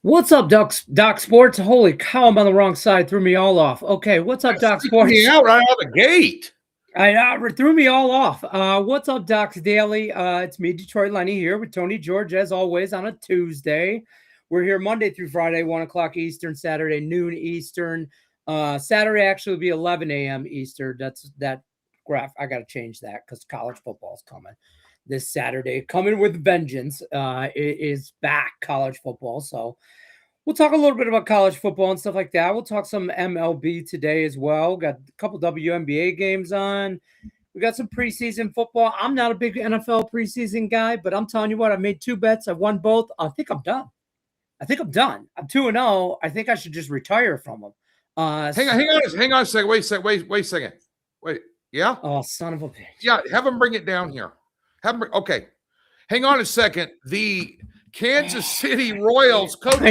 What's up, Doc Sports? Holy cow, I'm on the wrong side. Threw me all off. Okay, what's up, Doc Sports? Me out right out of the gate. I threw me all off. What's up, Doc's Daily? It's me, Detroit Lenny, here with Tony George, as always, on a Tuesday. We're here Monday through Friday, 1 o'clock Eastern, Saturday, noon Eastern. Saturday actually will be 11 a.m. Eastern. That's that graph. I got to change that because college football is coming this Saturday. Coming with vengeance. It is back, college football. So we'll talk a little bit about college football and stuff like that. We'll talk some MLB today as well. Got a couple WNBA games on. We got some preseason football. I'm not a big NFL preseason guy, but I'm telling you what, I made 2 bets. I won both. I think I'm done. I'm 2-0. I think I should just retire from them. Hang on a second. Wait a second. Wait. Yeah? Oh, son of a bitch. Yeah, have them bring it down here. Okay. Hang on a second. The Kansas City Royals coach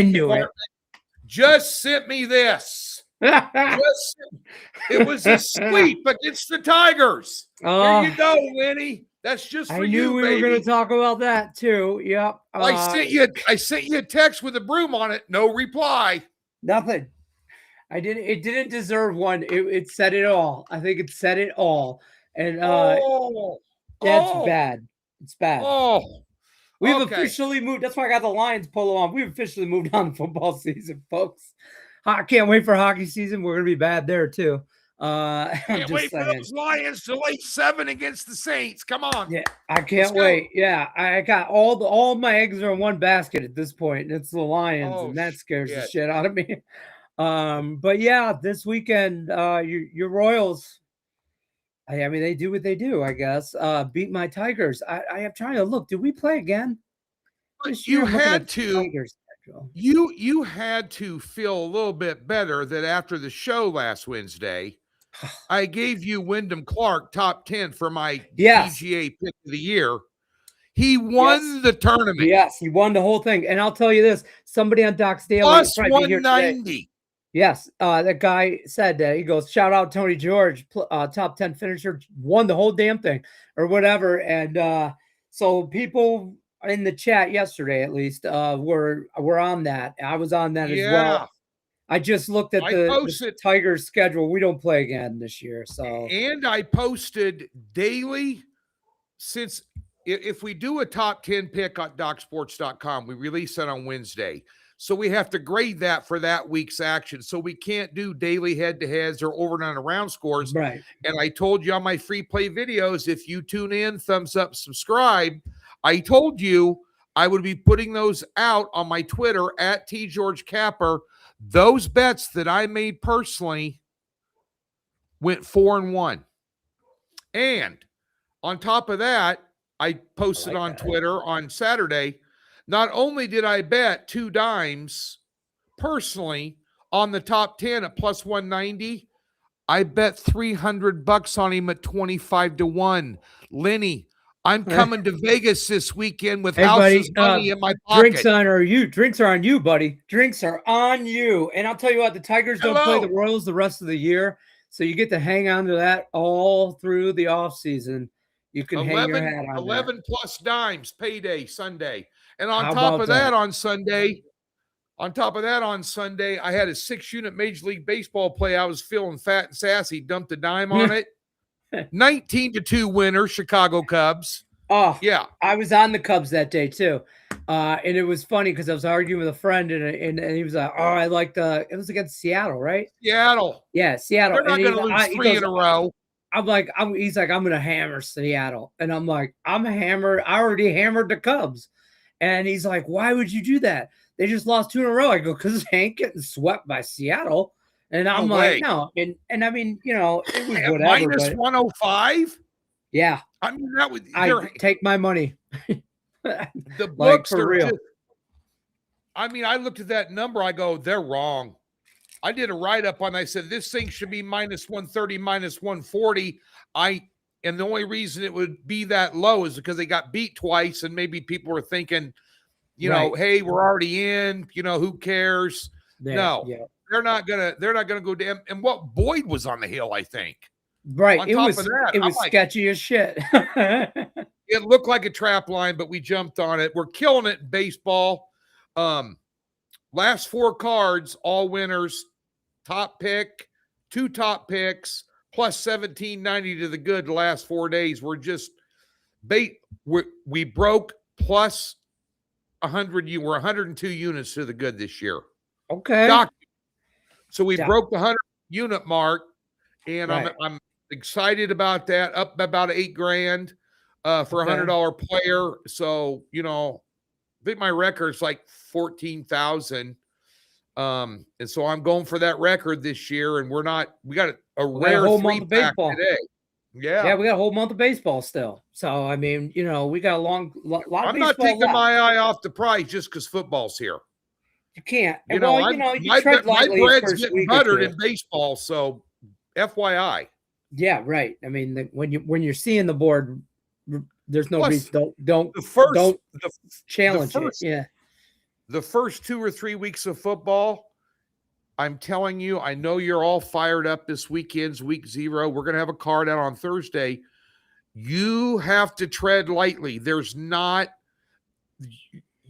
just sent me this. It was a sweep against the Tigers. Here you go, Lenny. That's just for you, we were going to talk about that too. Yep. I sent you a text with a broom on it. No reply. Nothing. It didn't deserve one. It said it all. I think it said it all. And that's bad. It's bad. We've officially moved. That's why I got the Lions polo on. We've officially moved on to football season, folks. I can't wait for hockey season. We're going to be bad there too. Can't wait for those Lions to lay 7 against the Saints. Come on. Yeah, I can't wait. Yeah, I got all my eggs are in one basket at this point, and it's the Lions, and that scares the shit out of me. But yeah, this weekend, your Royals, I mean, they do what they do, I guess. Beat my Tigers. I am trying to look. Did we play again? You had to. You had to feel a little bit better that after the show last Wednesday, I gave you Wyndham Clark top 10 for my PGA pick of the year. He won the tournament. Yes, he won the whole thing. And I'll tell you this: somebody on Doc's Daily plus 190. Yes, that guy said that. He goes, shout out Tony George, top 10 finisher, won the whole damn thing or whatever. And so people in the chat yesterday, at least, were on that. I was on that as well. I just looked at the Tigers schedule. We don't play again this year. And I posted daily since if we do a top 10 pick on DocSports.com, we release it on Wednesday. So we have to grade that for that week's action. So we can't do daily head-to-heads or over and on around scores. Right. And I told you on my free play videos, if you tune in, thumbs up, subscribe, I told you I would be putting those out on my Twitter at TGeorgeCapper. Those bets that I made personally went 4-1. And on top of that, I posted on Twitter on Saturday. Not only did I bet 2 dimes personally on the top 10 at plus 190, I bet $300 on him at 25-1. Lenny, I'm coming to Vegas this weekend with house's money in my pocket. Drinks are on you, buddy. Drinks are on you. And I'll tell you what, the Tigers don't play the Royals the rest of the year, so you get to hang on to that all through the offseason. You can hang your hat on 11 plus dimes payday Sunday. And on top of that, on Sunday, I had a 6-unit Major League Baseball play. I was feeling fat and sassy, dumped a dime on it. 19-2 winner, Chicago Cubs. Oh, yeah. I was on the Cubs that day too. And it was funny because I was arguing with a friend and he was like, I like it was against Seattle, right? Seattle. Yeah, Seattle. They're not going to lose 3 in a row. He's like, I'm going to hammer Seattle. And I'm like, I'm hammered. I already hammered the Cubs. And he's like, why would you do that? They just lost 2 in a row. I go, because they ain't getting swept by Seattle. And I'm like, no. And I mean, it was whatever. Minus 105? Yeah. I mean, that would take my money. The books are real. I mean, I looked at that number. I go, they're wrong. I did a write-up on. I said this thing should be minus 130, minus 140. And the only reason it would be that low is because they got beat twice, and maybe people were thinking, hey, we're already in. Who cares? They're not gonna go down. And what Boyd was on the hill, I think. Right. It was sketchy as shit. It looked like a trap line, but we jumped on it. We're killing it in baseball. last 4 cards, all winners, top pick, 2 top picks, plus 1790 to the good the last 4 days. We're just we broke plus 100. We're 102 units to the good this year. Okay. So we broke the 100 unit mark, and Right. I'm excited about that. Up about $8,000 for a $100 player. So I think my record's like 14,000. And so I'm going for that record this year, and we got a rare whole 3 month of pack baseball today. Yeah, we got a whole month of baseball still. So I mean, we got a lot of baseball. I'm not taking my eye off the prize just because football's here. You can't. You you tread lightly. My bread's getting buttered in baseball, so FYI. Yeah, right. I mean, when you're seeing the board, there's no reason. Don't challenge it. Yeah. The first 2 or 3 weeks of football, I'm telling you, I know you're all fired up this weekend's week 0. We're going to have a card out on Thursday. You have to tread lightly.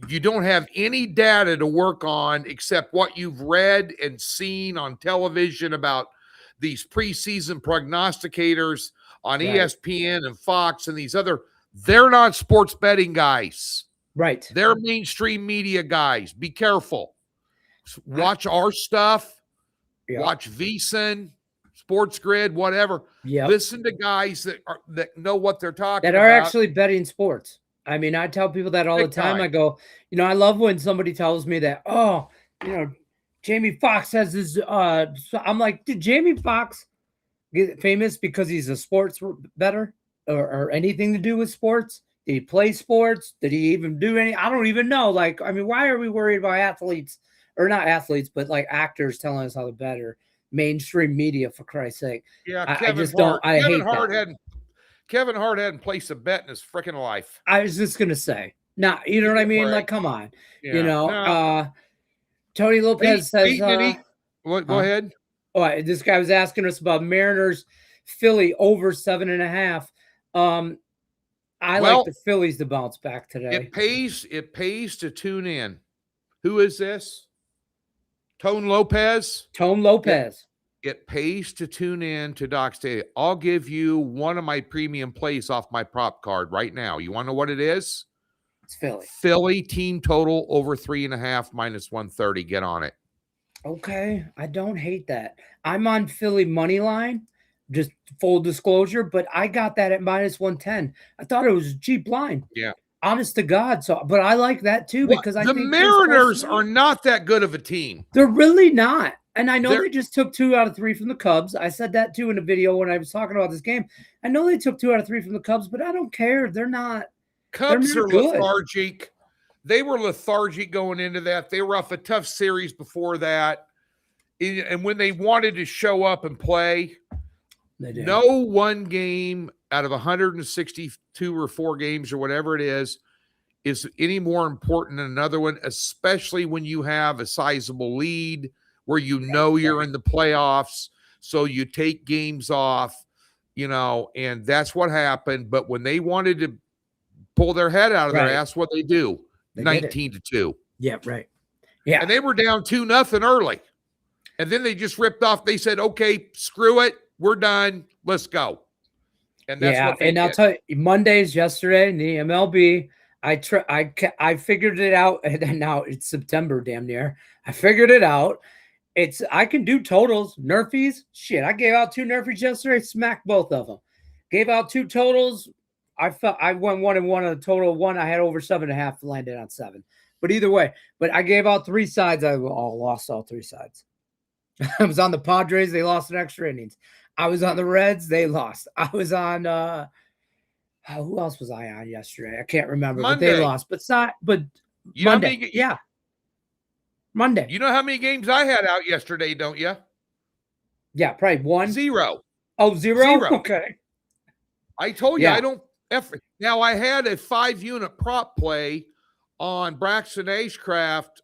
You don't have any data to work on except what you've read and seen on television about these preseason prognosticators on ESPN and Fox and these other. They're not sports betting guys. Right. They're mainstream media guys. Be careful. Watch our stuff. Yep. Watch VSiN, Sports Grid, whatever. Yeah. Listen to guys that know what they're talking about. That are actually betting sports. I mean, I tell people that all the time. I go, I love when somebody tells me that, Jamie Foxx has this. So I'm like, did Jamie Foxx get famous because he's a sports bettor or anything to do with sports? Did he play sports? Did he even do any? I don't even know. Like, I mean, why are we worried about athletes or not athletes, but like actors telling us how to bet or mainstream media, for Christ's sake? Yeah, I just don't. I hate that. Kevin Hart hadn't placed a bet in his freaking life. I was just gonna say, you know what I mean? Like, come on, Tony Lopez says. Go ahead. Oh, this guy was asking us about Mariners, Philly over 7.5. I like the Phillies to bounce back today. It pays to tune in. Who is this? Tone Lopez. It pays to tune in to Doc's Daily. I'll give you one of my premium plays off my prop card right now. You want to know what it is? It's Philly. Philly team total over 3.5 minus 130. Get on it. Okay. I don't hate that. I'm on Philly Moneyline. Just full disclosure, but I got that at minus 110. I thought it was a cheap line. Yeah. Honest to God. So, but I like that too because I think the Mariners are not that good of a team. They're really not. And I know they just took 2 out of 3 from the Cubs. I said that too in a video when I was talking about this game. I know they took 2 out of 3 from the Cubs, but I don't care. They're not. Cubs are lethargic. They were lethargic going into that. They were off a tough series before that. And when they wanted to show up and play, no one game out of 162 or 4 games or whatever it is any more important than another one, especially when you have a sizable lead where you're in the playoffs. So you take games off, and that's what happened. But when they wanted to pull their head out of their ass, what they do? 19-2. Yeah, right. Yeah. And they were down 2-0 early. And then they just ripped off. They said, okay, screw it. We're done. Let's go. And that's what they did. I'll tell you, Mondays yesterday in the MLB, I figured it out, and now it's September, damn near. I figured it out. I can do totals, nerfies. Shit, I gave out 2 nerfies yesterday, smacked both of them. Gave out 2 totals. I won 1 and 1 on a total of 1. I had over 7.5, landed on 7. But either way, I gave out 3 sides. I lost all 3 sides. I was on the Padres. They lost in extra innings. I was on the Reds. They lost. I was on who else was I on yesterday? I can't remember. Monday. But they lost. But Monday. Yeah. Monday. You know how many games I had out yesterday, don't you? Yeah, probably 1. 0. Oh, 0? Okay. I told you I don't effort. Now I had a 5-unit prop play on Braxton Ashcraft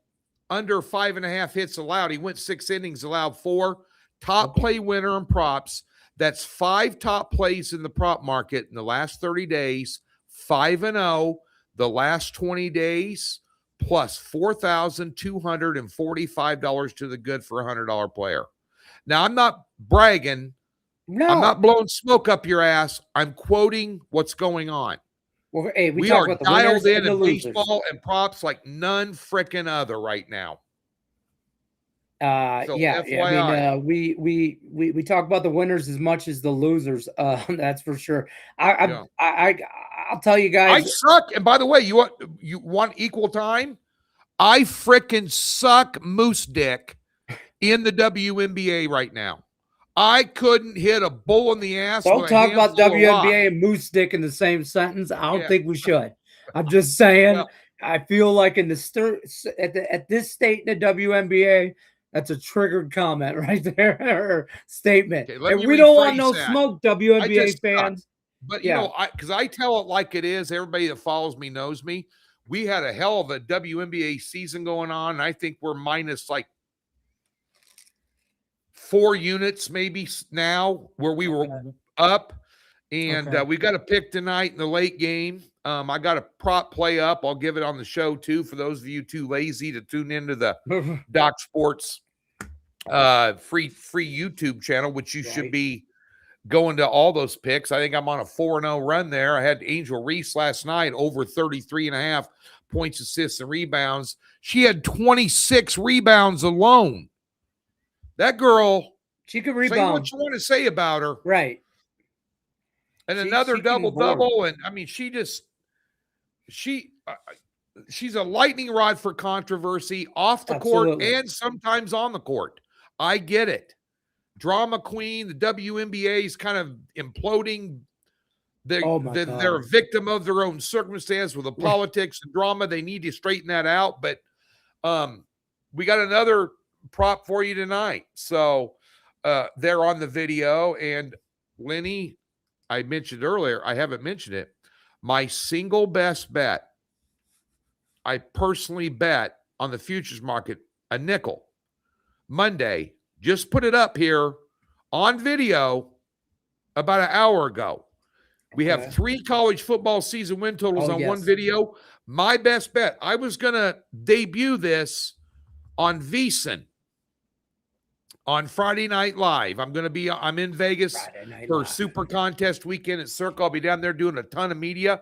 under 5.5 hits allowed. He went 6 innings, allowed 4. Top play winner in props. That's 5 top plays in the prop market in the last 30 days. 5-0 the last 20 days, plus $4,245 to the good for a $100 player. Now, I'm not bragging. No. I'm not blowing smoke up your ass. I'm quoting what's going on. Well, hey, We talk are about the dialed in losers. baseball and props like none freaking other right now. So yeah. FYI. I mean, we talk about the winners as much as the losers. That's for sure. I'll tell you guys. I suck. And by the way, you want equal time? I freaking suck moose dick in the WNBA right now. I couldn't hit a bull in the ass. Don't talk about WNBA and moose dick in the same sentence. I don't think we should. I'm just saying. Well, I feel like at this state in the WNBA, that's a triggered comment right there, or statement. Okay, and we don't want no smoke, WNBA fans. But, you know, because I tell it like it is. Everybody that follows me knows me. We had a hell of a WNBA season going on. And I think we're minus like 4 units maybe now where we were up. And we got a pick tonight in the late game. I got a prop play up. I'll give it on the show, too, for those of you too lazy to tune into the Doc Sports free YouTube channel, which you should be going to all those picks. I think I'm on a 4-0 run there. I had Angel Reese last night over 33.5 points, assists, and rebounds. She had 26 rebounds alone. That girl, she could rebound. Say what you want to say about her. Right. And another double-double. And, I mean, she's a lightning rod for controversy off the court and sometimes on the court. I get it. Drama queen, the WNBA is kind of imploding. They're a victim of their own circumstance with the politics and drama. They need to straighten that out. But we got another prop for you tonight. So they're on the video. And Lenny, I mentioned earlier, I haven't mentioned it. My single best bet, I personally bet on the futures market, a nickel. Monday, just put it up here on video about an hour ago. We have 3 college football season win totals on one video. My best bet, I was going to debut this on VSiN on Friday Night Live. I'm in Vegas for Super Contest weekend at Circle. I'll be down there doing a ton of media.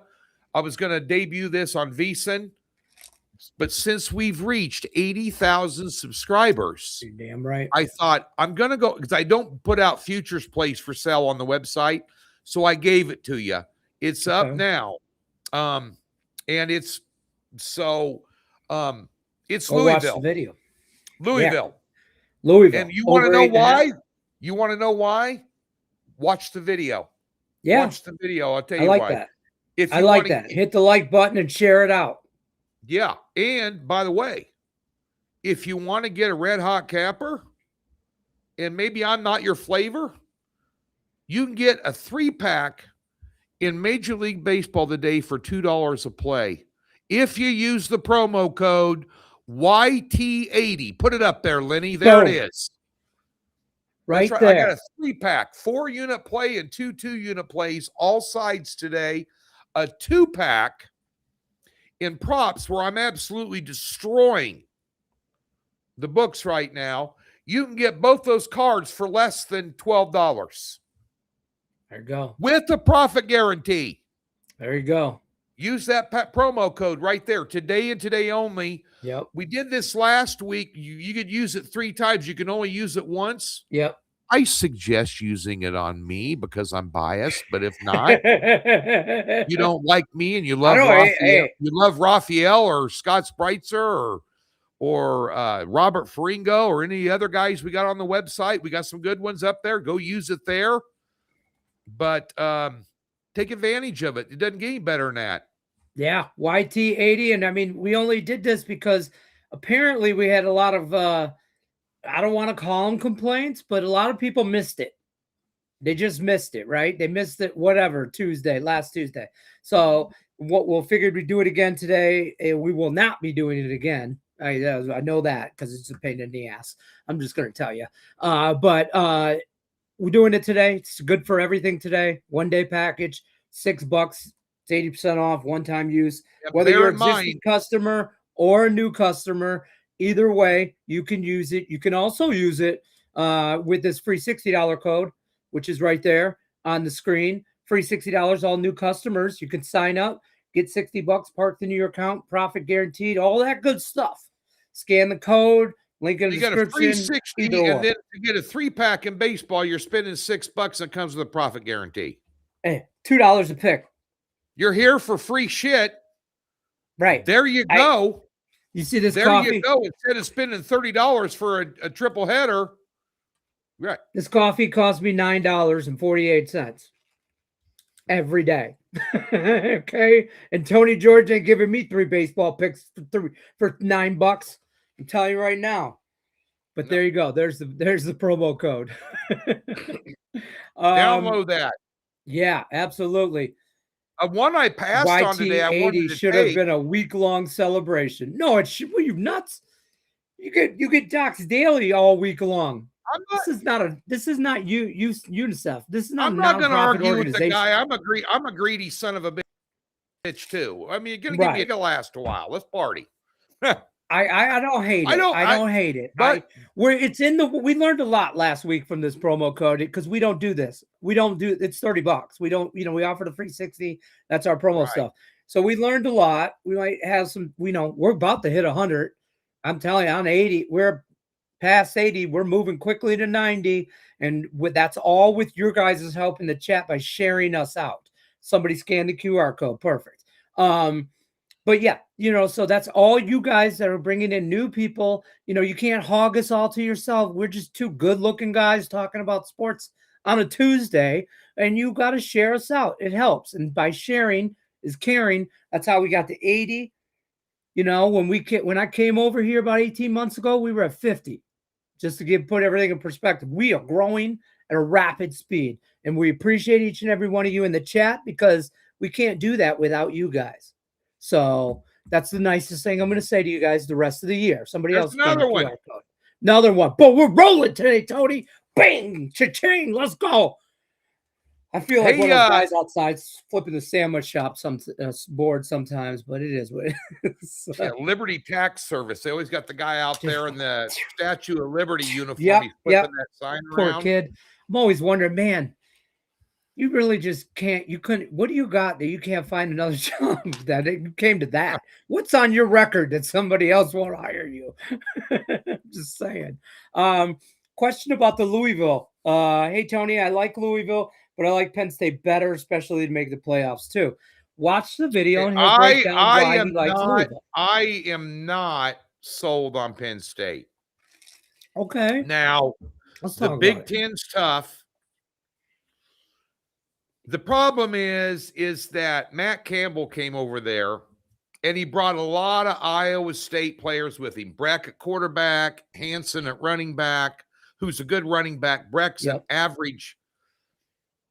I was going to debut this on VSiN. But since we've reached 80,000 subscribers, you're damn right. I thought I'm going to go because I don't put out futures plays for sale on the website. So I gave it to you. It's up now. And it's Louisville. Watch the video. Louisville. And you want to know why? You want to know why? Watch the video. Yeah. Watch the video. I'll tell you why. That. I like that. Hit the like button and share it out. Yeah. And by the way, if you want to get a red hot capper and maybe I'm not your flavor, you can get a 3-pack in Major League Baseball today for $2 a play. If you use the promo code YT80, put it up there, Lenny. There it is. Right there. I got a 3-pack, 4-unit play and 2 2-unit plays, all sides today. A 2-pack in props where I'm absolutely destroying the books right now. You can get both those cards for less than $12. There you go. With the profit guarantee. There you go. Use that promo code right there. Today and today only. Yep. We did this last week. You could use it 3 times. You can only use it once. Yep. I suggest using it on me because I'm biased, but if not, you don't like me and you love Raphael, you love Raphael or Scott Spreitzer or Robert Faringo or any other guys we got on the website. We got some good ones up there. Go use it there. But take advantage of it. It doesn't get any better than that. Yeah, YT80. And I mean, we only did this because apparently we had a lot of I don't want to call them complaints, but a lot of people missed it. They just missed it, right? They missed it, last Tuesday. So we'll figure we'd do it again today. We will not be doing it again. I know that because it's a pain in the ass. I'm just going to tell you. But we're doing it today. It's good for everything today. 1-day package, $6. It's 80% off, one-time use. Yep, Whether you're an existing customer or a new customer. Either way, you can use it. You can also use it with this free $60 code, which is right there on the screen. Free $60, all new customers. You can sign up, get $60 parked into your account, profit guaranteed, all that good stuff. Scan the code, link in the description. You got a free 60, and then to get a 3-pack in baseball, you're spending $6 and comes with a profit guarantee. Hey, $2 a pick. You're here for free shit. Right. There you go. You see this there coffee? There you go. Instead of spending $30 for a triple header. Right. This coffee cost me $9.48 every day. Okay. And Tony George ain't giving me 3 baseball picks for $9. I'm telling you right now. But there you go. There's the promo code. Download that. Yeah, absolutely. One I passed on today. I wanted to should have been a week-long celebration. No, it should. Were you nuts? You get Docs Daily all week long. This is not UNICEF. This is not. I'm not going to argue with the guy. I'm a greedy son of a bitch too. I mean, you're going to give me to last a while. Let's party. I don't hate it. I don't hate it. But we learned a lot last week from this promo code because we don't do this. We don't do it's $30. We don't, we offer the free 60. That's our promo stuff. So we learned a lot. We might have some, we're about to hit 100. I'm telling you, on 80, we're past 80. We're moving quickly to 90. And that's all with your guys' help in the chat by sharing us out. Somebody scan the QR code. Perfect. But yeah, so that's all you guys that are bringing in new people. You can't hog us all to yourself. We're just 2 good-looking guys talking about sports on a Tuesday, and you got to share us out. It helps. And by sharing is caring. That's how we got to 80. When I came over here about 18 months ago, we were at 50. Just to put everything in perspective, we are growing at a rapid speed, and we appreciate each and every one of you in the chat because we can't do that without you guys. So that's the nicest thing I'm going to say to you guys the rest of the year. Somebody else. Another one. But we're rolling today, Tony. Bang, cha-ching, let's go. I feel like one of those guys outside flipping the sandwich shop board sometimes, but it is what it is. Liberty Tax Service. They always got the guy out there in the Statue of Liberty uniform. He's flipping that sign around. Poor kid. I'm always wondering, man, you really just can't. You couldn't. What do you got that you can't find another job? That it came to that. What's on your record that somebody else won't hire you? Just saying. Question about the Louisville. Hey Tony, I like Louisville, but I like Penn State better, especially to make the playoffs too. Watch the video and he'll break down why he likes Louisville. I am not sold on Penn State. Okay. Now the Big Ten's tough. The problem is that Matt Campbell came over there and he brought a lot of Iowa State players with him. Breck at quarterback, Hansen at running back, who's a good running back. Breck's an average.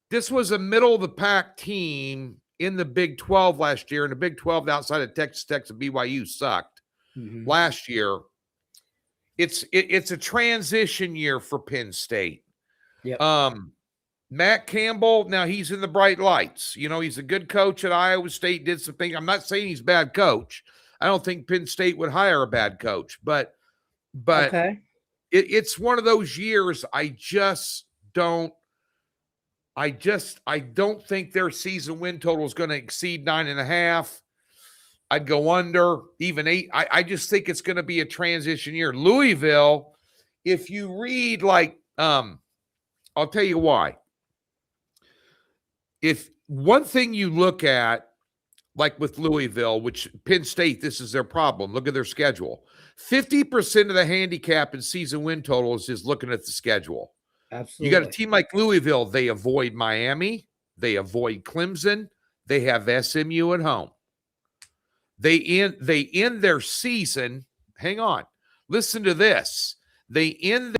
This was a middle-of-the-pack team in the Big 12 last year, and the Big 12 outside of Texas Tech and BYU sucked last year. It's a transition year for Penn State. Matt Campbell, now he's in the bright lights. He's a good coach at Iowa State, did some things. I'm not saying he's a bad coach. I don't think Penn State would hire a bad coach, but it's one of those years I don't think their season win total is going to exceed 9.5. I'd go under, even 8. I just think it's going to be a transition year. Louisville, if you read I'll tell you why. If one thing you look at, like with Louisville, which Penn State, this is their problem. Look at their schedule. 50% of the handicap in season win total is just looking at the schedule. Absolutely. You got a team like Louisville. They avoid Miami. They avoid Clemson. They have SMU at home. They end their season. Hang on. Listen to this. They end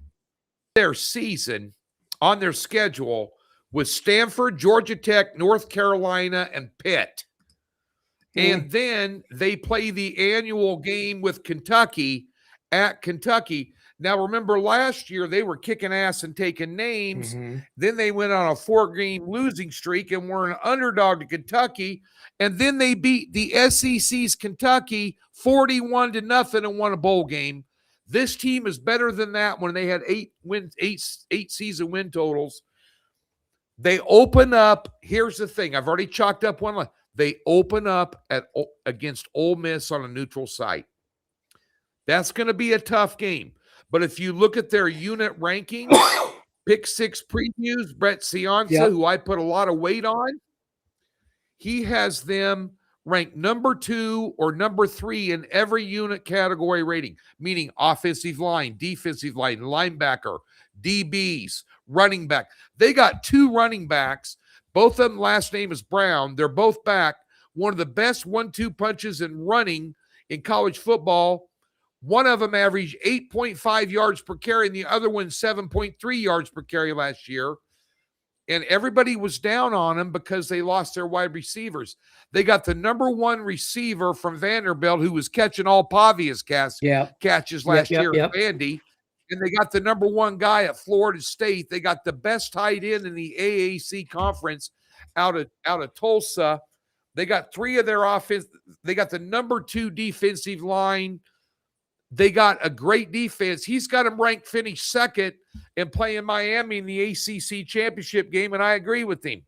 their season on their schedule with Stanford, Georgia Tech, North Carolina, and Pitt. And then they play the annual game with Kentucky at Kentucky. Now, remember last year, they were kicking ass and taking names. Mm-hmm. Then they went on a 4-game losing streak and were an underdog to Kentucky. And then they beat the SEC's Kentucky 41-0 and won a bowl game. This team is better than that when they had 8 season win totals. They open up. Here's the thing. I've already chalked up one line. They open up against Ole Miss on a neutral site. That's going to be a tough game. But if you look at their unit rankings, Pick Six previews, Brett Cianza, who I put a lot of weight on, he has them ranked number 2 or number 3 in every unit category rating, meaning offensive line, defensive line, linebacker, DBs, running back. They got 2 running backs. Both of them last name is Brown. They're both back. One of the best 1-2 punches in running in college football. One of them averaged 8.5 yards per carry, and the other one 7.3 yards per carry last year. And everybody was down on them because they lost their wide receivers. They got the number 1 receiver from Vanderbilt who was catching all Pavia's catches last year, Andy. And they got the number 1 guy at Florida State. They got the best tight end in the AAC conference out of Tulsa. They got 3 of their offense. They got the number 2 defensive line. They got a great defense. He's got them ranked, finished second, and playing Miami in the ACC championship game, and I agree with him.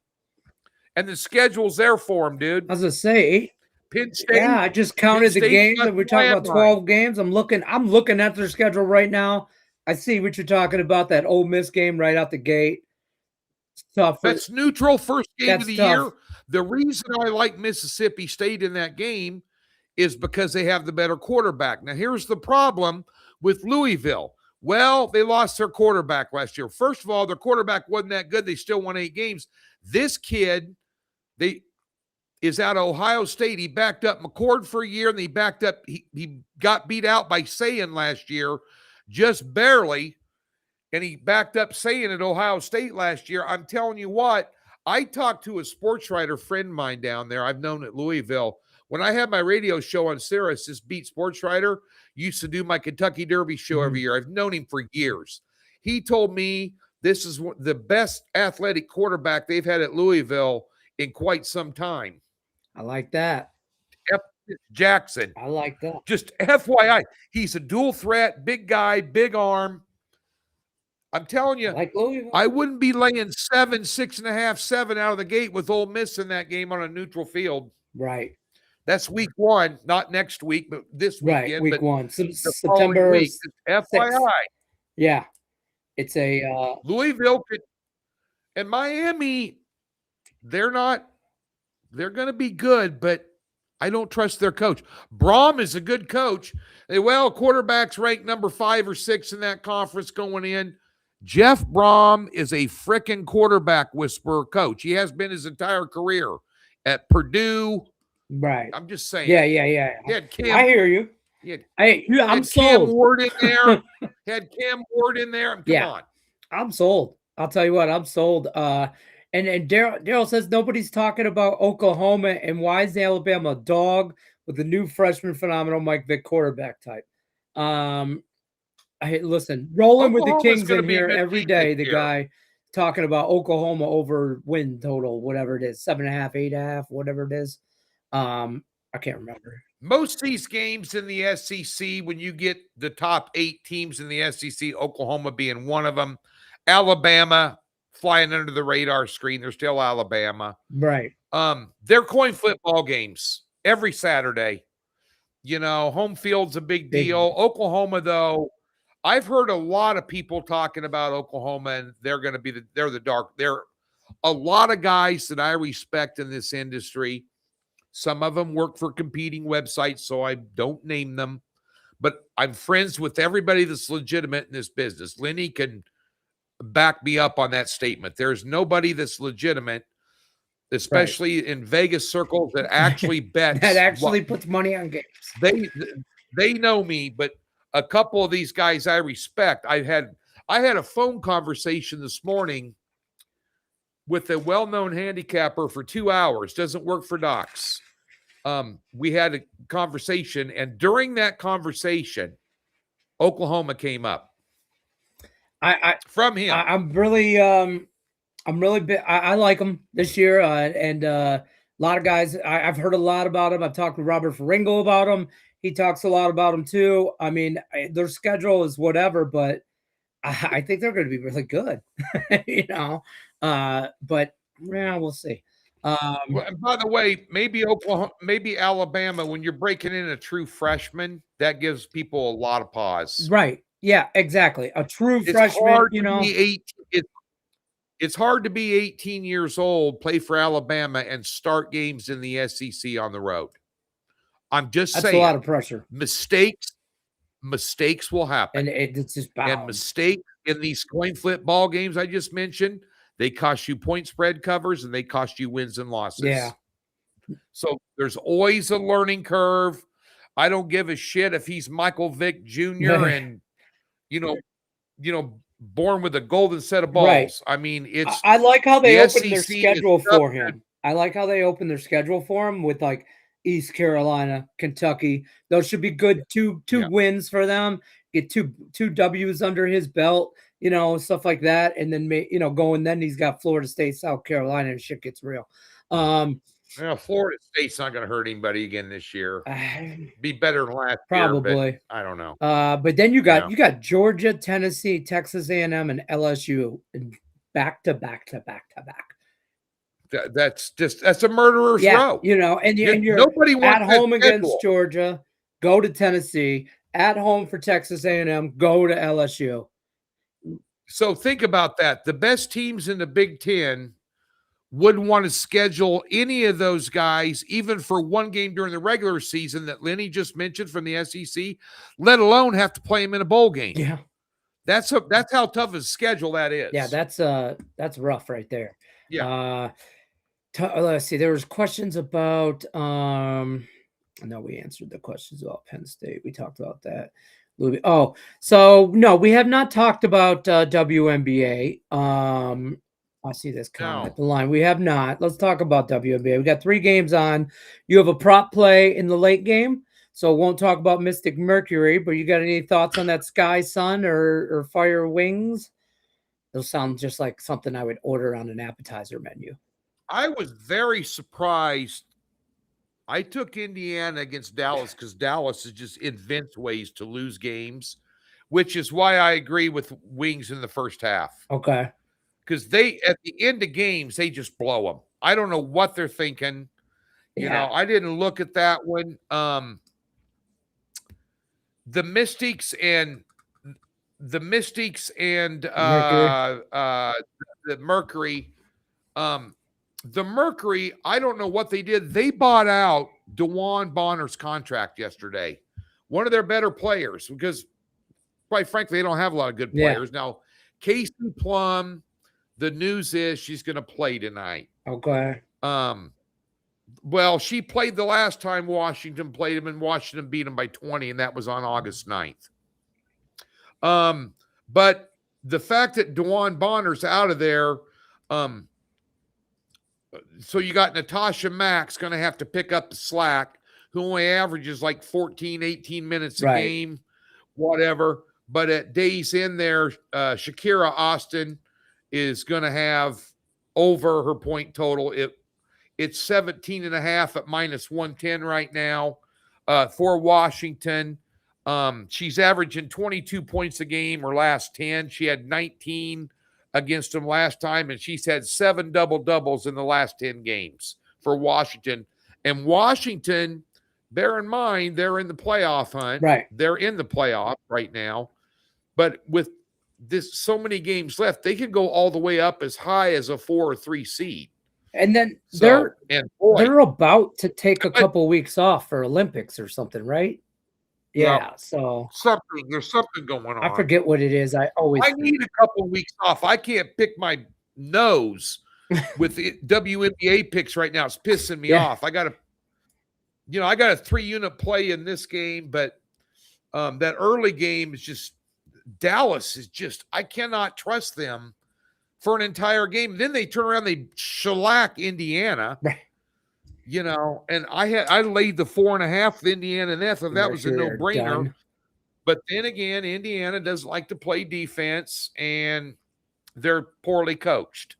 And the schedule's there for him, dude. I was going to say, Penn State. Yeah, I just counted the games. We're talking about 12 games. I'm looking at their schedule right now. I see what you're talking about, that Ole Miss game right out the gate. It's tough. That's neutral first game of the year. The reason I like Mississippi State in that game is because they have the better quarterback. Now, here's the problem with Louisville. Well, they lost their quarterback last year. First of all, their quarterback wasn't that good. They still won 8 games. This kid, is out of Ohio State. He backed up McCord for a year, and he got beat out by Sayin last year, just barely, and he backed up Sayin at Ohio State last year. I'm telling you what, I talked to a sports writer friend of mine down there I've known at Louisville. When I had my radio show on Sirius, this beat sports writer used to do my Kentucky Derby show every year. I've known him for years. He told me this is the best athletic quarterback they've had at Louisville in quite some time. I like that. Jackson. I like that. Just FYI, he's a dual threat, big guy, big arm. I'm telling you, I wouldn't be laying 7, 6.5, 7 out of the gate with Ole Miss in that game on a neutral field. Right. That's week 1, not next week, but this weekend. Right, week 1. September week. FYI. 6th. Yeah. It's a Louisville and Miami, they're going to be good, but I don't trust their coach. Braum is a good coach. Quarterback's ranked number 5 or 6 in that conference going in. Jeff Braum is a frickin' quarterback whisperer coach. He has been his entire career at Purdue. Right. I'm just saying. Yeah. I hear you. I'm sold. Cam Ward in there. Had Cam Ward in there. Come on. I'm sold. I'll tell you what, I'm sold. And Daryl says nobody's talking about Oklahoma, and why is Alabama a dog with the new freshman phenomenal Mike Vick quarterback type? Listen, rolling with the Kings in here every day. The guy talking about Oklahoma over win total, whatever it is, 7.5, 8.5, whatever it is. I can't remember. Most of these games in the SEC, when you get the top 8 teams in the SEC, Oklahoma being one of them, Alabama flying under the radar screen. They're still Alabama. Right. They're coin flip ball games every Saturday. Home field's a big deal. Oklahoma, though, I've heard a lot of people talking about Oklahoma, and they're going to be they're a lot of guys that I respect in this industry. Some of them work for competing websites, so I don't name them. But I'm friends with everybody that's legitimate in this business. Lenny can back me up on that statement. There's nobody that's legitimate, especially in Vegas circles, that actually bets. That actually puts money on games. They know me, but a couple of these guys I respect. I had a phone conversation this morning with a well-known handicapper for 2 hours. Doesn't work for docs. We had a conversation, and during that conversation, Oklahoma came up. from him. I'm really I like him this year, and a lot of guys. I've heard a lot about him. I've talked to Robert Ferringo about him. He talks a lot about him too. I mean, their schedule is whatever, but I think they're going to be really good. But yeah, we'll see. Well, and by the way, maybe Oklahoma, maybe Alabama. When you're breaking in a true freshman, that gives people a lot of pause. Right? Yeah, exactly. A true It's freshman. hard to be 18. It's hard to be 18 years old, play for Alabama, and start games in the SEC on the road. I'm just saying, that's a lot of pressure. Mistakes will happen, and it's just bound. And mistakes in these coin flip ball games I just mentioned, they cost you point spread covers and they cost you wins and losses. Yeah. So there's always a learning curve. I don't give a shit if he's Michael Vick Jr. and born with a golden set of balls. Right. I mean, it's. I like how they opened their SEC schedule for him. I like how they opened their schedule for him with like East Carolina, Kentucky. Those should be good two wins for them. Get two W's under his belt, stuff like that, and then going. Then he's got Florida State, South Carolina, and shit gets real. Florida State's not going to hurt anybody again this year. Be better than last probably. year, but I don't know. But then you got Georgia, Tennessee, Texas A&M, and LSU back to back. That's a murderer's row. And you're nobody wants at home against schedule. Georgia, go to Tennessee, at home for Texas A&M, go to LSU. So think about that. The best teams in the Big Ten wouldn't want to schedule any of those guys, even for one game during the regular season that Lenny just mentioned from the SEC, let alone have to play them in a bowl game. Yeah. That's how tough a schedule that is. Yeah, that's rough right there. Yeah. Let's see. There was questions about no, we answered the questions about Penn State. We talked about that. Oh, so no, we have not talked about WNBA. I see this comment at the line. We have not. Let's talk about WNBA. We got 3 games on. You have a prop play in the late game, so won't talk about Mystic Mercury, but you got any thoughts on that Sky Sun or Fire Wings? Those sound just like something I would order on an appetizer menu. I was very surprised. I took Indiana against Dallas because Dallas just invents ways to lose games, which is why I agree with Wings in the first half. Okay. Because they, at the end of games, they just blow them. I don't know what they're thinking. You know, I didn't look at that one. The Mystics and the Mercury. The Mercury, I don't know what they did. They bought out DeJuan Bonner's contract yesterday. One of their better players, because quite frankly, they don't have a lot of good players. Now, Casey Plum, the news is she's going to play tonight. Okay. Well, she played the last time Washington played them, and Washington beat them by 20, and that was on August 9th. But the fact that DeJuan Bonner's out of there, so you got Natasha Max going to have to pick up the slack, who only averages like 14, 18 minutes a game, whatever. But at days in there, Shakira Austin is going to have over her point total. It's 17.5 at minus 110 right now for Washington. She's averaging 22 points a game her last 10. She had 19 against them last time, and she's had 7 double-doubles in the last 10 games for Washington. And Washington, bear in mind, they're in the playoff hunt. Right. They're in the playoff right now. But with this so many games left, they can go all the way up as high as a 4 or 3 seed. And then they're about to take a couple weeks off for Olympics or something, right? Yeah, so there's something going on. I forget what it is. I need a couple of weeks off. I can't pick my nose with the WNBA picks right now. It's pissing me off. I got a 3-unit play in this game, but that early game is just Dallas is just I cannot trust them for an entire game. Then they turn around, they shellac Indiana. Right. And I laid the 4.5 with Indiana, and I thought that was a no-brainer. But then again, Indiana doesn't like to play defense, and they're poorly coached.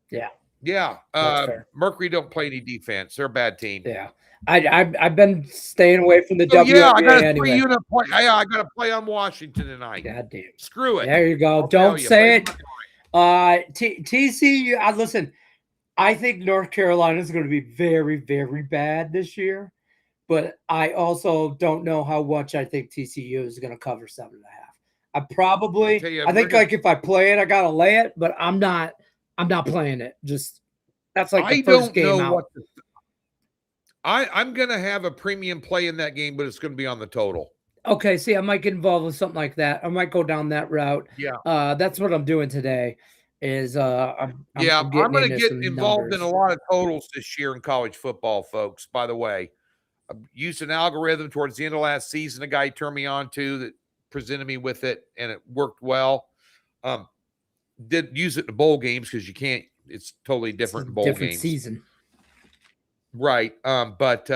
Yeah. Yeah. That's fair. Mercury don't play any defense. They're a bad team. Yeah. I've been staying away from the So, yeah, I WNBA got a anyway. 3-unit play. I got to play on Washington tonight. God damn. Screw it. There you go. I'll tell Don't you, say but- it. TCU, listen, I think North Carolina is going to be very, very bad this year, but I also don't know how much I think TCU is going to cover 7.5. I think like if I play it, I got to lay it, but I'm not playing it. Just that's like the first game out. I'm going to have a premium play in that game, but it's going to be on the total. Okay, see, I might get involved with something like that. I might go down that route. Yeah. That's what I'm doing today. I'm going to get involved in a lot of totals this year in college football, folks. By the way, I used an algorithm towards the end of last season. A guy turned me on to that presented me with it, and it worked well. Did use it in bowl games because you can't. It's totally different in bowl games. Season, right? But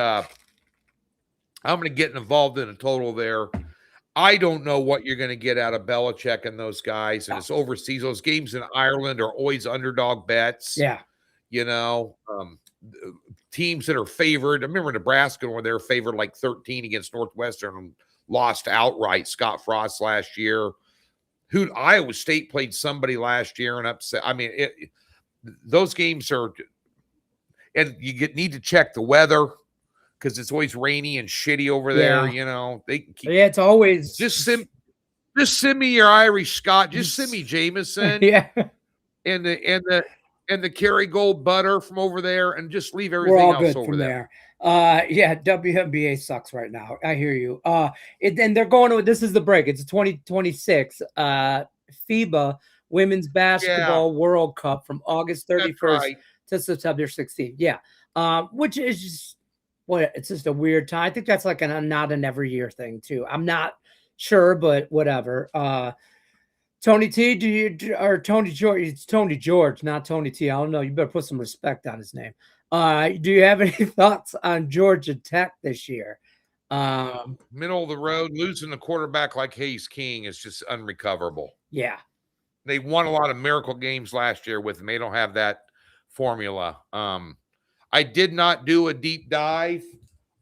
I'm going to get involved in a total there. I don't know what you're going to get out of Belichick and those guys, and it's overseas. Those games in Ireland are always underdog bets. Yeah, teams that are favored. I remember Nebraska when they were favored like 13 against Northwestern and lost outright. Scott Frost last year. Iowa State played somebody last year and upset. I mean, those games are, and you need to check the weather because it's always rainy and shitty over there. They can keep. Yeah, it's always just send me your Irish Scott. Just send me Jameson. Yeah, and the Kerrygold butter from over there, and just leave everything We're all else good over from there. Yeah, WNBA sucks right now. I hear you. And they're going to, this is the break. It's 2026 FIBA Women's Basketball World Cup from August 31st to September 16th. Yeah. Which is just it's just a weird time. I think that's like not an every year thing too. I'm not sure, but whatever. Tony T, or Tony George? It's Tony George, not Tony T. I don't know. You better put some respect on his name. Do you have any thoughts on Georgia Tech this year? Middle of the road, losing the quarterback like Hayes King is just unrecoverable. Yeah. They won a lot of miracle games last year with them. They don't have that formula. I did not do a deep dive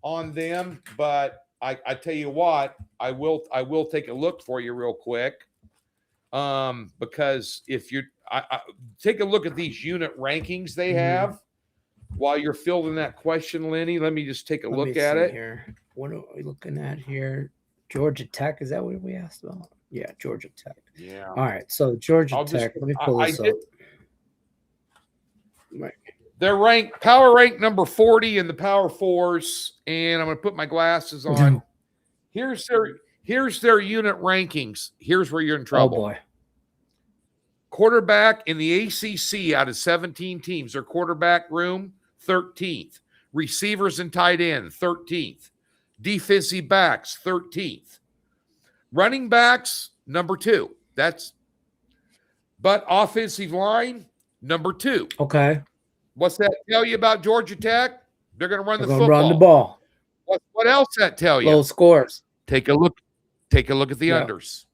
on them, but I tell you what, I will take a look for you real quick. Because if you take a look at these unit rankings they have while you're filling that question, Lenny, let me just take a look at it here. What are we looking at here? Georgia Tech, is that what we asked about? Yeah, Georgia Tech. Yeah. All right, so Georgia Tech. Let me pull this up. Right. They're power ranked number 40 in the Power Fours, and I'm going to put my glasses on. Here's their unit rankings. Here's where you're in trouble. Oh boy. Quarterback in the ACC out of 17 teams, their quarterback room 13th. Receivers and tight end 13th. Defensive backs 13th. Running backs number 2. But offensive line number 2. Okay. What's that tell you about Georgia Tech? They're going to run the football. Run the ball. What else that tell you? Low scores. Take a look at the unders.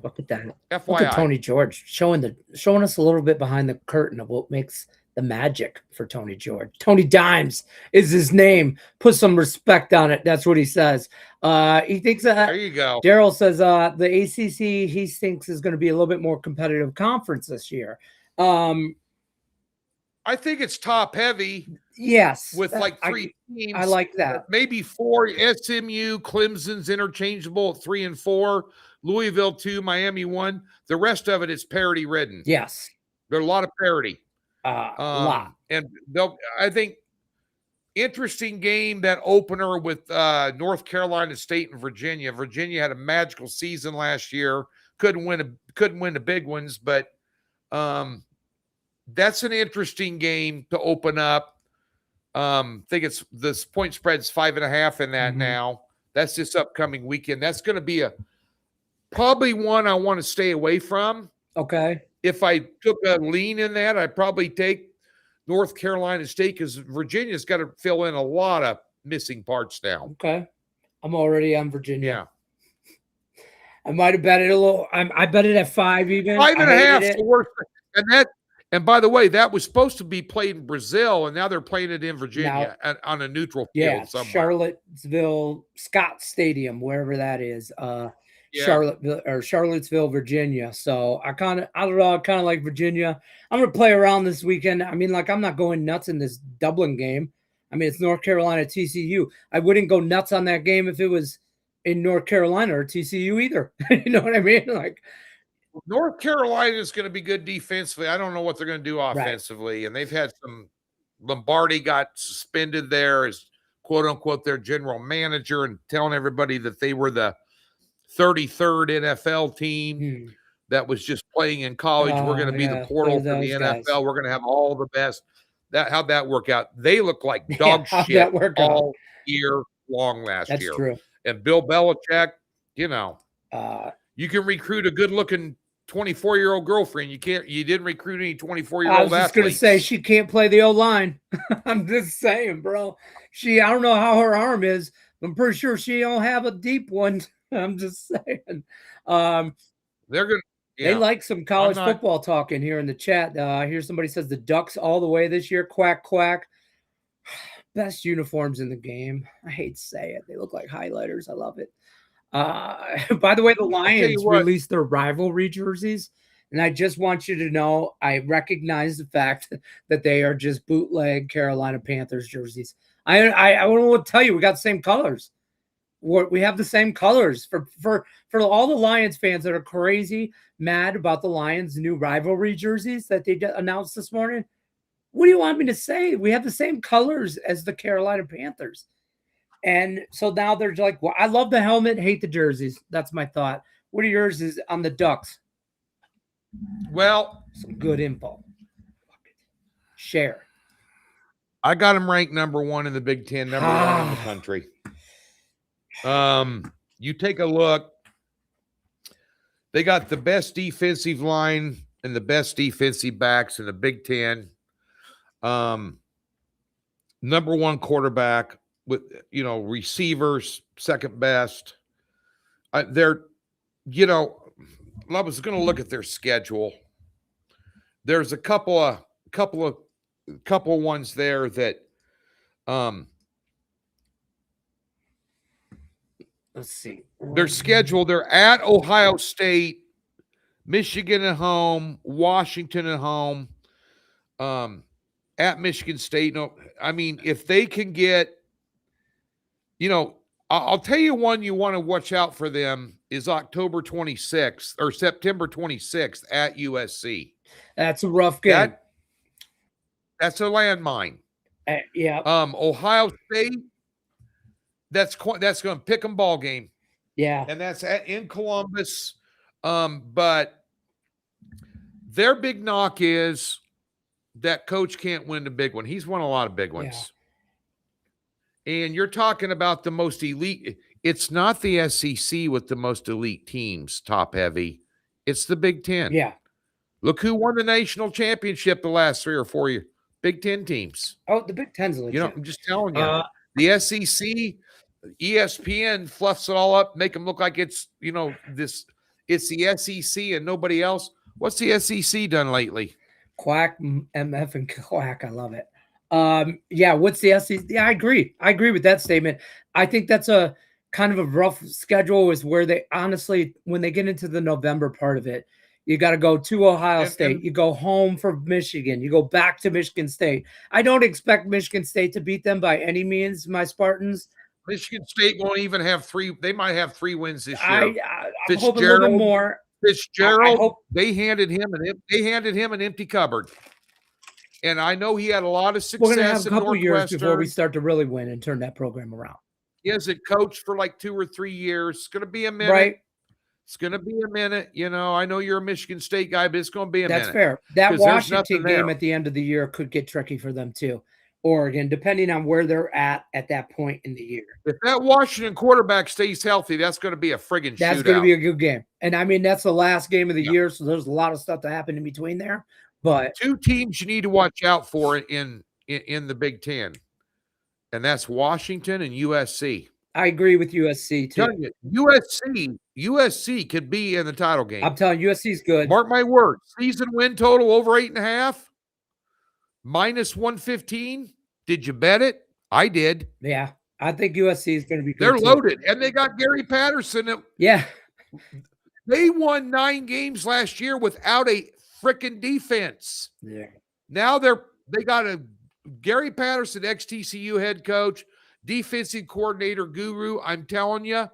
Look at that. FYI. Look at Tony George showing us a little bit behind the curtain of what makes the magic for Tony George. Tony Dimes is his name. Put some respect on it. That's what he says. He thinks that. There you go. Daryl says the ACC he thinks is going to be a little bit more competitive conference this year. I think it's top heavy. Yes. With like 3 teams. I like that. Maybe 4. SMU, Clemson's interchangeable at 3 and 4. Louisville 2, Miami 1. The rest of it is parity ridden. Yes. There's a lot of parity. A lot. And I think interesting game, that opener with North Carolina State and Virginia. Virginia had a magical season last year. Couldn't win the big ones, but that's an interesting game to open up. Think it's this point spread's 5.5 in that now. That's this upcoming weekend. That's going to be probably one I want to stay away from. Okay. If I took a lean in that, I'd probably take North Carolina State because Virginia's got to fill in a lot of missing parts now. Okay. I'm already on Virginia. I might have bet it a little. I bet it at 5 even. 5.5 is the worst. And by the way, that was supposed to be played in Brazil, and now they're playing it in Virginia on a neutral field somewhere. Charlottesville, Scott Stadium, wherever that is. Charlottesville, Virginia. So I don't know, I kind of like Virginia. I'm gonna play around this weekend. I mean, like, I'm not going nuts in this Dublin game. I mean, it's North Carolina TCU. I wouldn't go nuts on that game if it was in North Carolina or TCU either. You know what I mean? Like, North Carolina is going to be good defensively. I don't know what they're going to do offensively. Right. And they've had some – Lombardi got suspended there as, quote-unquote, their general manager and telling everybody that they were the 33rd NFL team that was just playing in college. We're going to be the portal for the NFL. Guys. We're going to have all the best. How'd that work out? They look like dog shit all year long last year. That's true. And Bill Belichick, you know, you can recruit a good-looking 24-year-old girlfriend. You didn't recruit any 24-year-old athletes. I was just going to say she can't play the O-line. I'm just saying, bro. I don't know how her arm is. I'm pretty sure she don't have a deep one. I'm just saying. They're going to. They like some college football talk in here in the chat. Here somebody says the Ducks all the way this year. Quack, quack. Best uniforms in the game. I hate to say it. They look like highlighters. I love it. By the way, the Lions released their rivalry jerseys. And I just want you to know, I recognize the fact that they are just bootleg Carolina Panthers jerseys. I want to tell you, we got the same colors. We have the same colors for all the Lions fans that are crazy mad about the Lions' new rivalry jerseys that they announced this morning. What do you want me to say? We have the same colors as the Carolina Panthers. And so now they're like, well, I love the helmet, hate the jerseys. That's my thought. What are yours is on the Ducks? Well, some good info. Share. I got them ranked number 1 in the Big Ten, number 1 in the country. You take a look. They got the best defensive line and the best defensive backs in the Big Ten. Number 1 quarterback with, receivers, second best. They're, I was going to look at their schedule. There's a couple of ones there that, let's see. Their schedule, they're at Ohio State, Michigan at home, Washington at home, at Michigan State. No, I mean, if they can get, I'll tell you one you want to watch out for them is October 26th or September 26th at USC. That's a rough game. That's a landmine. Yeah. Ohio State, that's going to pick 'em ball game. Yeah. And that's in Columbus. But their big knock is that coach can't win the big one. He's won a lot of big ones. Yeah. And you're talking about the most elite. It's not the SEC with the most elite teams, top heavy. It's the Big Ten. Yeah. Look who won the national championship the last 3 or 4 years. Big Ten teams. Oh, the Big Ten's legit. I'm just telling you. The SEC, ESPN fluffs it all up, make them look like it's, it's the SEC and nobody else. What's the SEC done lately? Quack, MF, and quack. I love it. What's the SEC? Yeah, I agree. I agree with that statement. I think that's a kind of a rough schedule is where they honestly, when they get into the November part of it, you got to go to Ohio State. You go home for Michigan. You go back to Michigan State. I don't expect Michigan State to beat them by any means, my Spartans. Michigan State won't even have 3. They might have 3 wins this year. I'm hoping a little bit more. Fitzgerald, they handed him an empty cupboard. And I know he had a lot of success. We're going to have a couple years before we start to really win and turn that program around. He hasn't coached for like 2 or 3 years. It's going to be a minute. Right. It's going to be a minute. I know you're a Michigan State guy, but it's going to be a minute. That's fair. That Washington game at the end of the year could get tricky for them too. Oregon, depending on where they're at that point in the year. If that Washington quarterback stays healthy, that's going to be a friggin' shootout. That's going to be a good game. And I mean, that's the last game of the year, so there's a lot of stuff to happen in between there. But 2 teams you need to watch out for in the Big Ten, and that's Washington and USC. I agree with USC too. Telling you, USC could be in the title game. I'm telling you, USC is good. Mark my words. Season win total over 8.5, -115. Did you bet it? I did. Yeah, I think USC is going to be good. They're too. loaded, and they got Gary Patterson. Yeah. They won 9 games last year without a freaking defense. Yeah. Now they got a Gary Patterson, ex-TCU head coach, defensive coordinator guru. I'm telling you,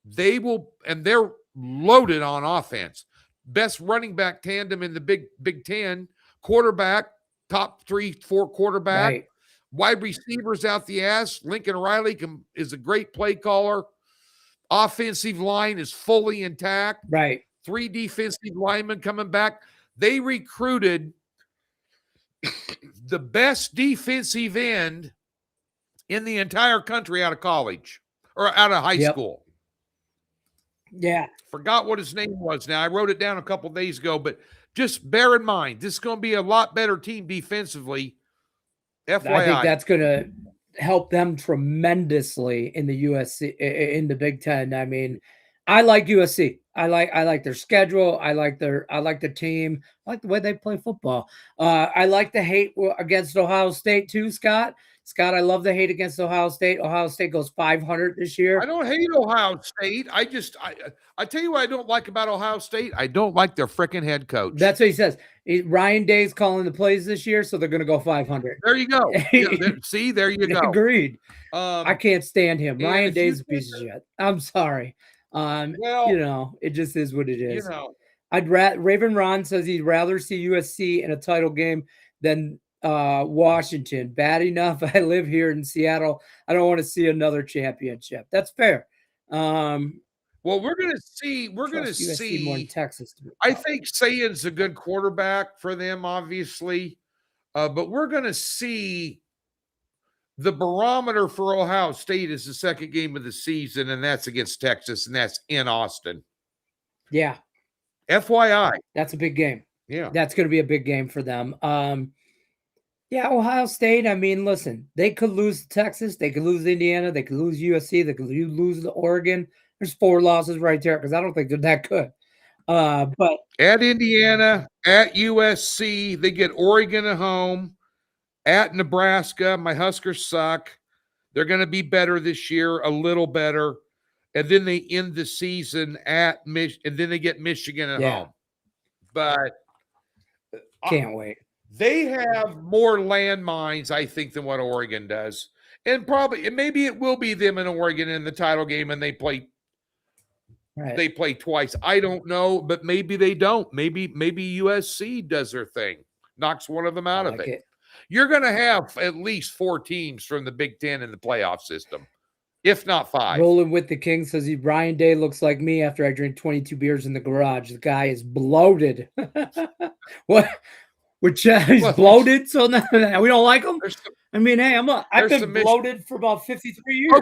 they will, and they're loaded on offense. Best running back tandem in the Big Ten. Quarterback, top 3-4 quarterback. Right. Wide receivers out the ass. Lincoln Riley is a great play caller. Offensive line is fully intact. Right. 3 defensive linemen coming back. They recruited the best defensive end in the entire country out of college or out of high school. Yeah. Forgot what his name was now. I wrote it down a couple of days ago, but just bear in mind, this is going to be a lot better team defensively. FYI. I think that's going to help them tremendously in the USC, in the Big Ten. I mean, I like USC. I like their schedule. I like the team. I like the way they play football. I like the hate against Ohio State too, Scott. Scott, I love the hate against Ohio State. Ohio State goes 500 this year. I don't hate Ohio State. I tell you what I don't like about Ohio State. I don't like their freaking head coach. That's what he says. Ryan Day's calling the plays this year, so they're going to go 500. There you go. See, there you go. Agreed. I can't stand him. Ryan Day's a piece of shit. I'm sorry. Well, it just is what it is. Raven Ron says he'd rather see USC in a title game than Washington. Bad enough I live here in Seattle. I don't want to see another championship. That's fair. Well, we're going to see. We're going to see more in Texas. I think Sayan's a good quarterback for them, obviously, but we're going to see the barometer for Ohio State is the second game of the season, and that's against Texas, and that's in Austin. Yeah. FYI. That's a big game. Yeah. That's going to be a big game for them. Yeah, Ohio State, I mean, listen, they could lose to Texas. They could lose Indiana. They could lose USC. They could lose to Oregon. There's 4 losses right there because I don't think they're that good. But at Indiana, at USC, they get Oregon at home. At Nebraska, my Huskers suck. They're going to be better this year, a little better. And then they end the season and then they get Michigan at home. But can't wait. They have more landmines, I think, than what Oregon does. And maybe it will be them and Oregon in the title game and they play twice. I don't know, but maybe they don't. Maybe USC does their thing, knocks one of them out of it. You're going to have at least 4 teams from the Big Ten in the playoff system, if not 5. Rolling with the King says Ryan Day looks like me after I drink 22 beers in the garage. The guy is bloated. What? He's bloated, so now we don't like him. I mean, hey, I've been bloated for about 53 years.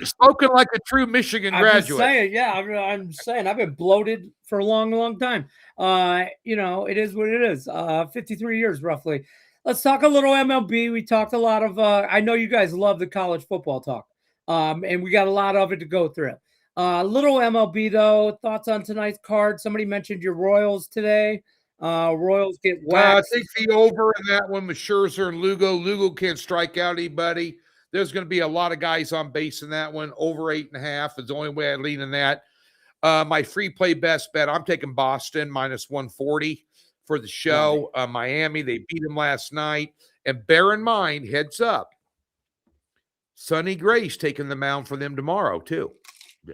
Spoken like a true Michigan graduate. I'm saying I've been bloated for a long, long time. It is what it is. 53 years roughly. Let's talk a little MLB. We talked a lot of. I know you guys love the college football talk, and we got a lot of it to go through. Little MLB though. Thoughts on tonight's card? Somebody mentioned your Royals today. Royals get waxed. I think the over in that one with Scherzer and Lugo. Lugo can't strike out anybody. There's going to be a lot of guys on base in that one. Over 8.5 is the only way I lean in that. My free play best bet, I'm taking Boston -140 for the show. Miami, they beat them last night. And bear in mind, heads up, Sonny Gray's taking the mound for them tomorrow too.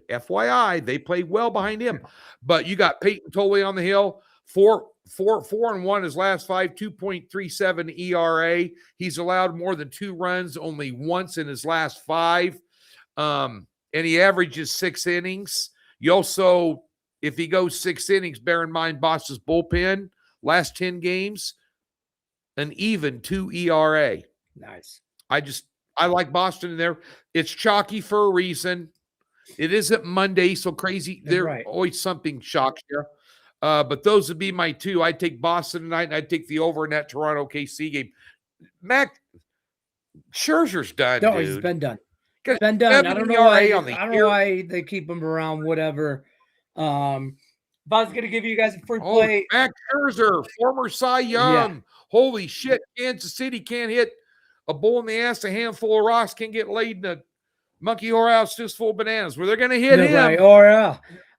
FYI, they played well behind him. But you got Peyton Tolley on the hill. 4-1 his last 5, 2.37 ERA. He's allowed more than 2 runs only once in his last 5. And he averages 6 innings. You also, if he goes 6 innings, bear in mind Boston's bullpen, last 10 games, an even 2 ERA. Nice. I like Boston in there. It's chalky for a reason. It isn't Monday, so crazy. Always something shocks you. But those would be my 2. I'd take Boston tonight, and I'd take the over in that Toronto KC game. Mac, Scherzer's done, dude. He's been done. Been done. I don't know why. on the I don't know why they keep him around. Whatever. If I was gonna give you guys a free play, Max Scherzer, former Cy Young. Yeah. Holy shit! Kansas City can't hit a bull in the ass. A handful of rocks can get laid in a monkey whorehouse just full of bananas. Where they're gonna hit him? Right? Oh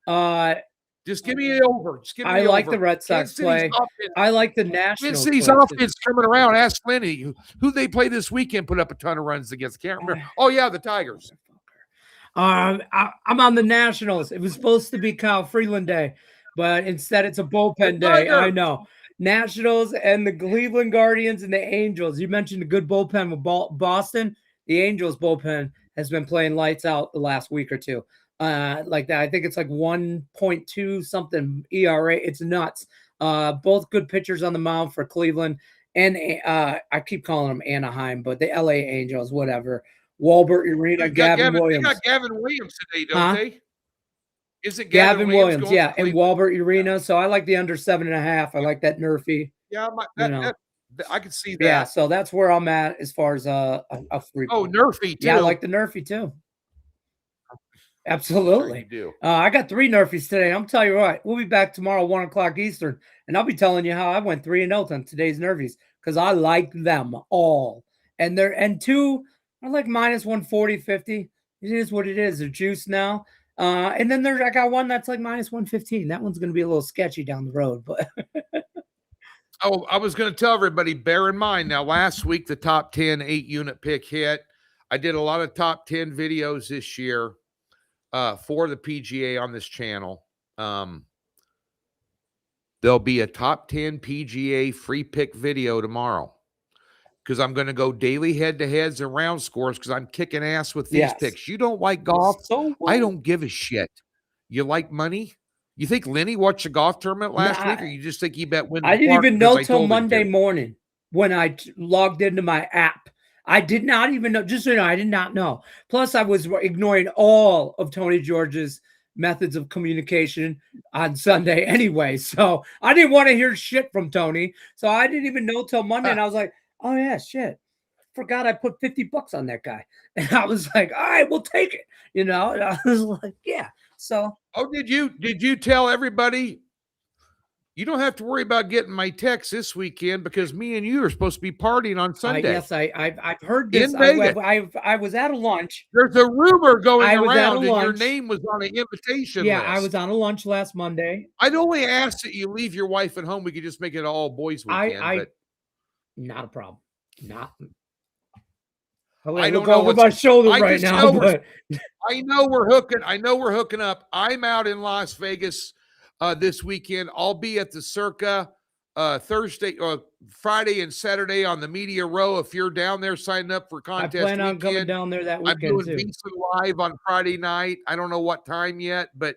yeah. Just give me the over. Just give me I the like over. the Red Sox Kansas City's play. offense. I like the Kansas Nationals. City's offense coming around. Ask Lenny who they play this weekend. Put up a ton of runs against. I can't remember. Oh yeah, the Tigers. I'm on the Nationals. It was supposed to be Kyle Freeland Day, but instead it's a bullpen day. I know. Nationals and the Cleveland Guardians and the Angels. You mentioned a good bullpen with Boston. The Angels bullpen has been playing lights out the last week or two. Like that. I think it's like 1.2 something ERA. It's nuts. Both good pitchers on the mound for Cleveland. And I keep calling them Anaheim, but the LA Angels, whatever. Walbert Urena, Gavin Williams. They got Gavin Williams today, don't they? Is it Gavin Williams? Yeah, and Walbert Urena. So I like the under 7.5. I like that Nerfy. Yeah, I can see that. Yeah, so that's where I'm at as far as a free. Oh, Nerfy too. Yeah, I like the Nerfy too. Absolutely. Sure you do. I got 3 Nerfies today. I'm telling you what, we'll be back tomorrow, 1 o'clock Eastern, and I'll be telling you how I went 3-0 on today's Nerfies because I like them all. And 2 are like minus 140, 50. It is what it is. They're juiced now. And then I got one that's like minus 115. That one's going to be a little sketchy down the road, but. Oh, I was going to tell everybody, bear in mind now, last week, the top 10 8-unit pick hit. I did a lot of top 10 videos this year for the PGA on this channel. There'll be a top 10 PGA free pick video tomorrow because I'm going to go daily head-to-heads and round scores because I'm kicking ass with these picks. You don't like golf? So I don't give a shit. You like money? You think Lenny watched a golf tournament last week, or you just think he bet win? I didn't even know till Monday morning when I logged into my app. I did not even know. Just so you know, I did not know. Plus, I was ignoring all of Tony George's methods of communication on Sunday anyway. So I didn't want to hear shit from Tony. So I didn't even know till Monday. And I was like, oh, yeah, shit. Forgot I put $50 on that guy. And I was like, all right, we'll take it. You know, and I was like, yeah. So. Oh, did you tell everybody you don't have to worry about getting my text this weekend because me and you are supposed to be partying on Sunday? Yes, I've heard this. In Vegas. I was at a lunch. There's a rumor going around and your name was on an invitation list. I was on a lunch last Monday. I'd only ask that you leave your wife at home. We could just make it an all boys weekend. Not a problem. I don't know over my shoulder right now. I know we're hooking up. I'm out in Las Vegas this weekend. I'll be at the Circa Thursday or Friday and Saturday on the Media Row. If you're down there signing up for contest, I plan on coming down there that weekend. I'm doing VEASAN Live on Friday night. I don't know what time yet, but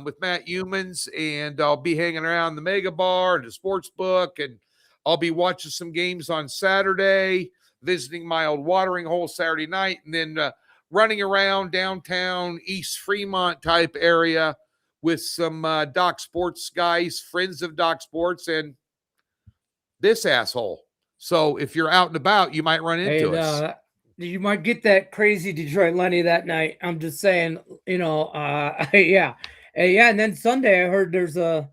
with Matt Humans, and I'll be hanging around the Mega Bar and the Sports Book, and I'll be watching some games on Saturday, visiting my old watering hole Saturday night, and then running around downtown East Fremont type area with some Doc Sports guys, friends of Doc Sports, and this asshole. So if you're out and about, you might run into us. You might get that crazy Detroit Lenny that night. I'm just saying, you know, yeah. And then Sunday, I heard there's a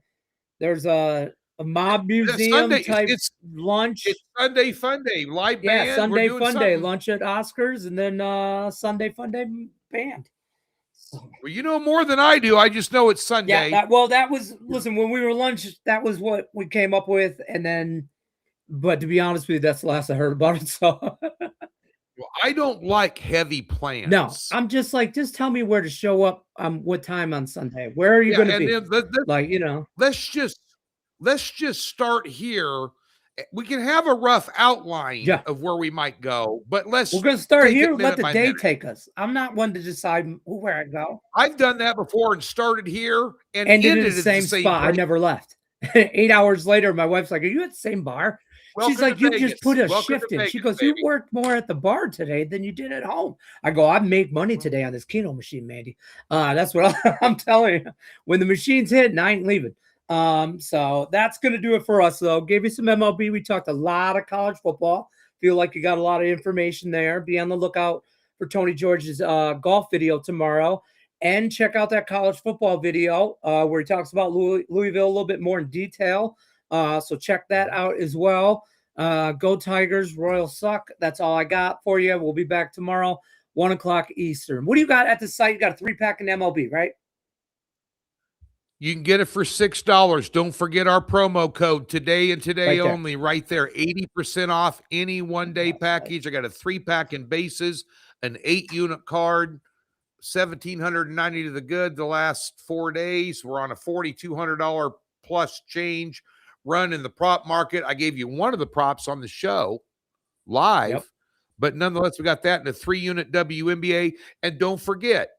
mob museum type lunch. It's Sunday Fun Day, live band. Yeah, Sunday Fun Day, lunch at Oscars, and then Sunday Fun Day band. Well, you know more than I do. I just know it's Sunday. Yeah, that was, listen, when we were lunch, that was what we came up with. And then, but to be honest with you, that's the last I heard about it. So well, I don't like heavy plans. No, I'm just like, just tell me where to show up. What time on Sunday? Where are you going to be? Like, you know, let's just start here. We can have a rough outline of where we might go, but we're going to start here. Let the day take us. I'm not one to decide where I go. I've done that before and started here and ended in the same spot. I never left. 8 hours later, my wife's like, "Are you at the same bar?" She's like, "You just put a shift in." She goes, "You worked more at the bar today than you did at home." I go, "I've made money today on this Keno machine, Mandy." That's what I'm telling you. When the machine's hitting, I ain't leaving. So that's going to do it for us, though. Gave you some MLB. We talked a lot of college football. Feel like you got a lot of information there. Be on the lookout for Tony George's golf video tomorrow. And check out that college football video where he talks about Louisville a little bit more in detail. So check that out as well. Go Tigers, Royals suck. That's all I got for you. We'll be back tomorrow, 1 o'clock Eastern. What do you got at the site? You got a 3-pack in MLB, right? You can get it for $6. Don't forget our promo code today and today Right there. only, right there. 80% off any one-day package. I got a 3-pack in bases, an 8-unit card, $1,790 to the good the last 4 days. We're on a $4,200 plus change run in the prop market. I gave you one of the props on the show live, but nonetheless, we got that in a 3-unit WNBA. And don't forget,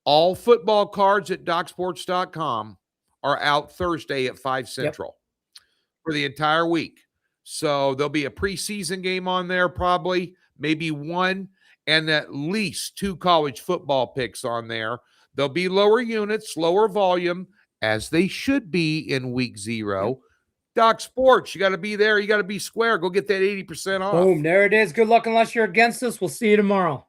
all football cards at DocSports.com are out Thursday at 5 Central for the entire week. So there'll be a preseason game on there, probably, maybe one, and at least 2 college football picks on there. There'll be lower units, lower volume, as they should be in week 0. Doc Sports, you got to be there. You got to be square. Go get that 80% off. Boom, there it is. Good luck unless you're against us. We'll see you tomorrow.